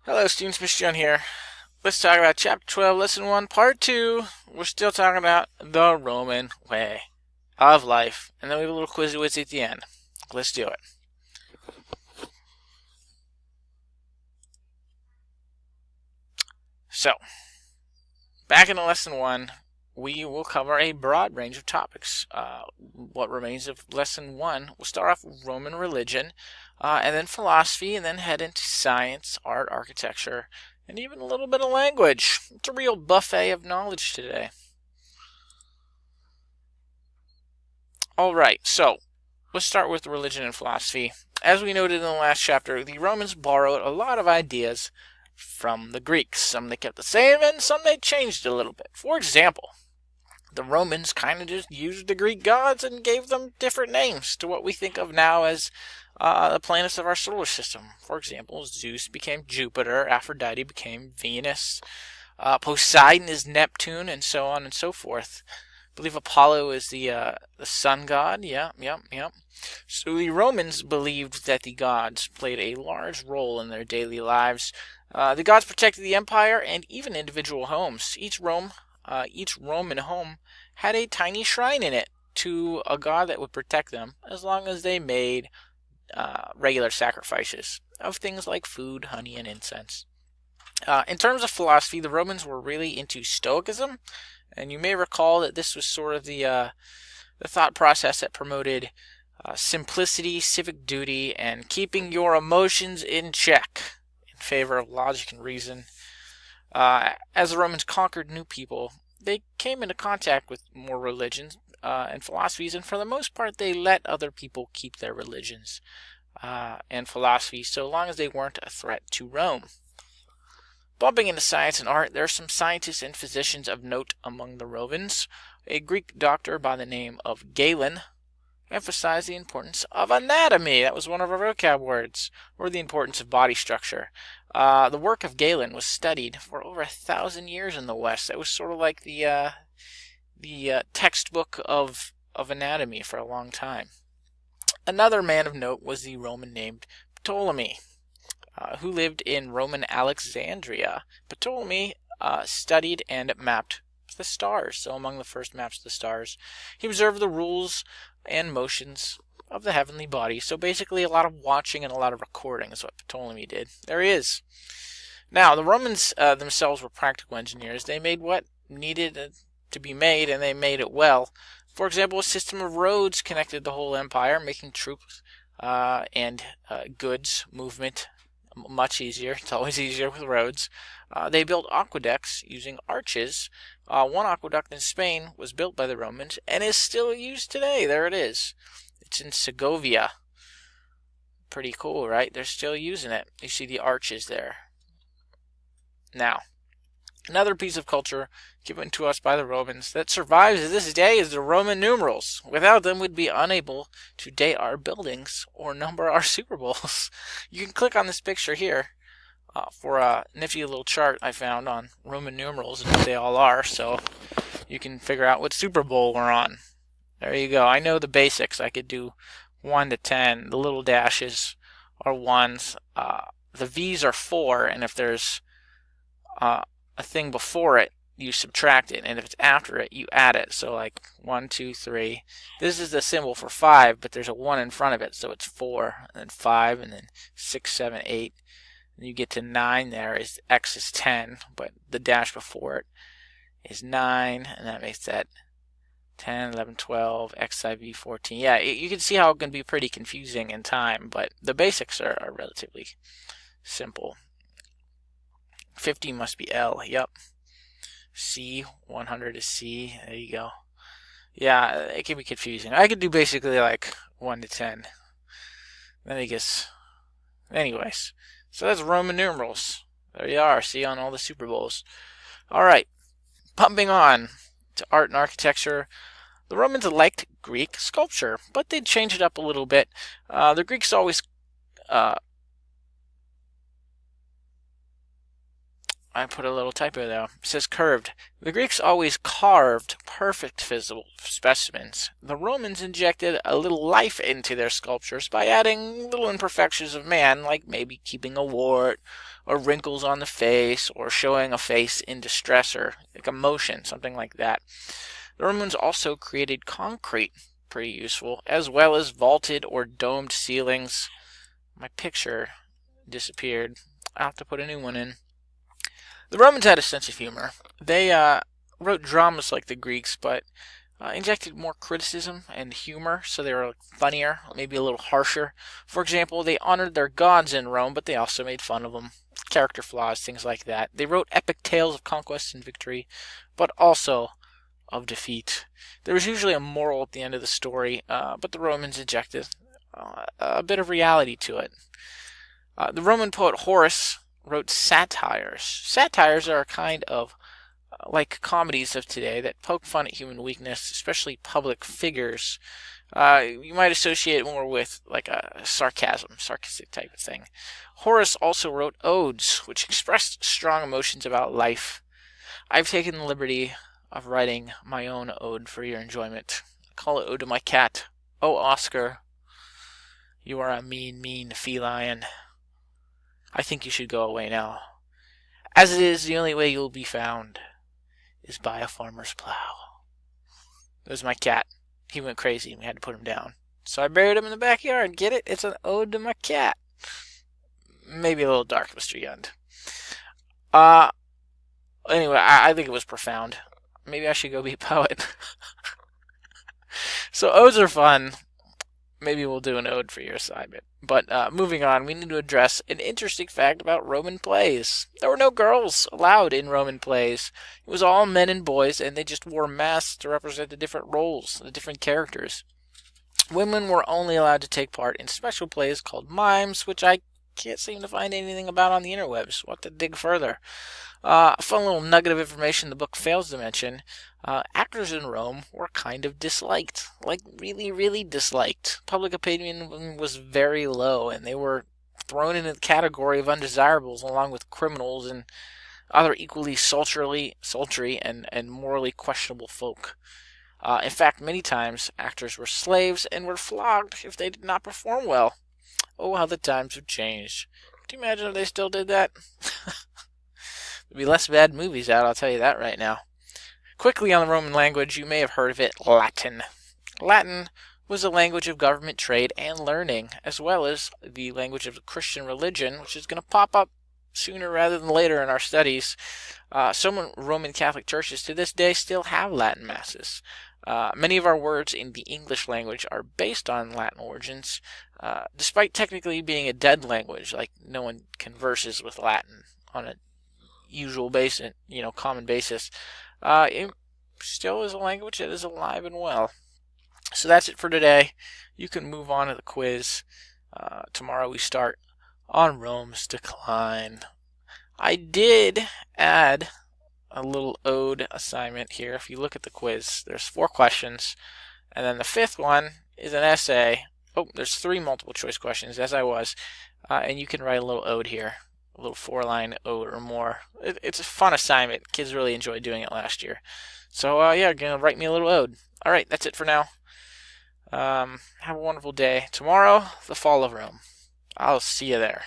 Hello students, Mr. John here. Let's talk about Chapter 12, Lesson 1, Part 2. We're still talking about the Roman way of life. And then we have a little quiz at the end. Let's do it. So, back in Lesson 1, we will cover a broad range of topics. What remains of Lesson 1, we'll start off with Roman religion, and then philosophy, and then head into science, art, architecture, and even a little bit of language. It's a real buffet of knowledge today. Alright, so let's start with religion and philosophy. As we noted in the last chapter, the Romans borrowed a lot of ideas from the Greeks. Some they kept the same, and some they changed a little bit. For example, the Romans kind of just used the Greek gods and gave them different names to what we think of now as the planets of our solar system. For example, Zeus became Jupiter, Aphrodite became Venus, Poseidon is Neptune, and so on and so forth. I believe Apollo is the sun god. Yep. So the Romans believed that the gods played a large role in their daily lives. The gods protected the empire and even individual homes. Each Roman home had a tiny shrine in it to a god that would protect them as long as they made regular sacrifices of things like food, honey, and incense. In terms of philosophy, the Romans were really into Stoicism, and you may recall that this was sort of the thought process that promoted simplicity, civic duty, and keeping your emotions in check in favor of logic and reason. As the Romans conquered new people, they came into contact with more religions and philosophies, and for the most part, they let other people keep their religions and philosophies so long as they weren't a threat to Rome. Bumping into science and art, there are some scientists and physicians of note among the Romans. A Greek doctor by the name of Galen emphasized the importance of anatomy. That was one of our vocab words, or the importance of body structure. The work of Galen was studied for over 1,000 years in the West. That was sort of like the textbook of anatomy for a long time. Another man of note was the Roman named Ptolemy, who lived in Roman Alexandria. Ptolemy studied and mapped the stars. So among the first maps of the stars, he observed the rules and motions of the heavenly bodies. So basically a lot of watching and a lot of recording is what Ptolemy did. There he is. Now, the Romans themselves were practical engineers. They made what needed to be made, and they made it well. For example, a system of roads connected the whole empire, making troops and goods movement much easier. It's always easier with roads. They built aqueducts using arches. One aqueduct in Spain was built by the Romans and is still used today. There it is. It's in Segovia. Pretty cool, right? They're still using it. You see the arches there. Now, another piece of culture given to us by the Romans that survives to this day is the Roman numerals. Without them, we'd be unable to date our buildings or number our Super Bowls. You can click on this picture here for a nifty little chart I found on Roman numerals and what they all are, so you can figure out what Super Bowl we're on. There you go. I know the basics. I could do 1 to 10. The little dashes are ones. The V's are 4, and if there's a thing before it, you subtract it, and if it's after it, you add it. So like 1, 2, 3. This is the symbol for 5, but there's a 1 in front of it, so it's 4, and then 5, and then 6, 7, 8. And you get to 9 there, is X is 10, but the dash before it is 9, and that makes that 10, 11, 12, XIV 14. Yeah, you can see how it can be pretty confusing in time, but the basics are relatively simple. 50 must be L, yep. C, 100 is C, there you go. Yeah, it can be confusing. I could do basically like 1 to 10. Then it gets... Anyways, so that's Roman numerals. There you are, see on all the Super Bowls. Alright, pumping on to art and architecture. The Romans liked Greek sculpture, but they'd change it up a little bit. The Greeks always I put a little typo there. It says curved. The Greeks always carved perfect physical specimens. The Romans injected a little life into their sculptures by adding little imperfections of man, like maybe keeping a wart, or wrinkles on the face, or showing a face in distress, or like emotion, something like that. The Romans also created concrete, pretty useful, as well as vaulted or domed ceilings. My picture disappeared. I'll have to put a new one in. The Romans had a sense of humor. They wrote dramas like the Greeks, but injected more criticism and humor, so they were funnier, maybe a little harsher. For example, they honored their gods in Rome, but they also made fun of them. Character flaws, things like that. They wrote epic tales of conquest and victory, but also of defeat. There was usually a moral at the end of the story, but the Romans injected a bit of reality to it. The Roman poet Horace wrote satires. Satires are a kind of like comedies of today that poke fun at human weakness, especially public figures. You might associate it more with like a sarcastic type of thing. Horace also wrote odes, which expressed strong emotions about life. I've taken the liberty of writing my own ode for your enjoyment. I call it Ode to My Cat. Oh, Oscar, you are a mean, mean feline. I think you should go away now. As it is, the only way you'll be found is by a farmer's plow. It was my cat. He went crazy and we had to put him down. So I buried him in the backyard. Get it? It's an ode to my cat. Maybe a little dark, Mr. Yund. Anyway, I think it was profound. Maybe I should go be a poet. So odes are fun. Maybe we'll do an ode for your assignment. But moving on, we need to address an interesting fact about Roman plays. There were no girls allowed in Roman plays. It was all men and boys, and they just wore masks to represent the different roles, the different characters. Women were only allowed to take part in special plays called mimes, which I can't seem to find anything about on the interwebs. We'll have to dig further. A fun little nugget of information the book fails to mention. Actors in Rome were kind of disliked. Like, really, really disliked. Public opinion was very low, and they were thrown into the category of undesirables along with criminals and other equally sultry and morally questionable folk. In fact, many times, actors were slaves and were flogged if they did not perform well. Oh, how the times have changed. Can you imagine if they still did that? There'd be less bad movies out, I'll tell you that right now. Quickly on the Roman language, you may have heard of it, Latin. Latin was a language of government, trade, and learning, as well as the language of the Christian religion, which is going to pop up sooner rather than later in our studies. Some Roman Catholic churches to this day still have Latin masses. Many of our words in the English language are based on Latin origins, despite technically being a dead language, like no one converses with Latin on a usual basis, common basis. It still is a language that is alive and well. So that's it for today. You can move on to the quiz. Tomorrow we start on Rome's decline. I did add a little ode assignment here. If you look at the quiz, there's 4 questions, and then the 5th one is an essay. Oh, there's 3 multiple choice questions, as I was, and you can write a little ode here. A little 4-line ode or more. It's a fun assignment. Kids really enjoyed doing it last year. So, gonna write me a little ode. Alright, that's it for now. Have a wonderful day. Tomorrow, the fall of Rome. I'll see you there.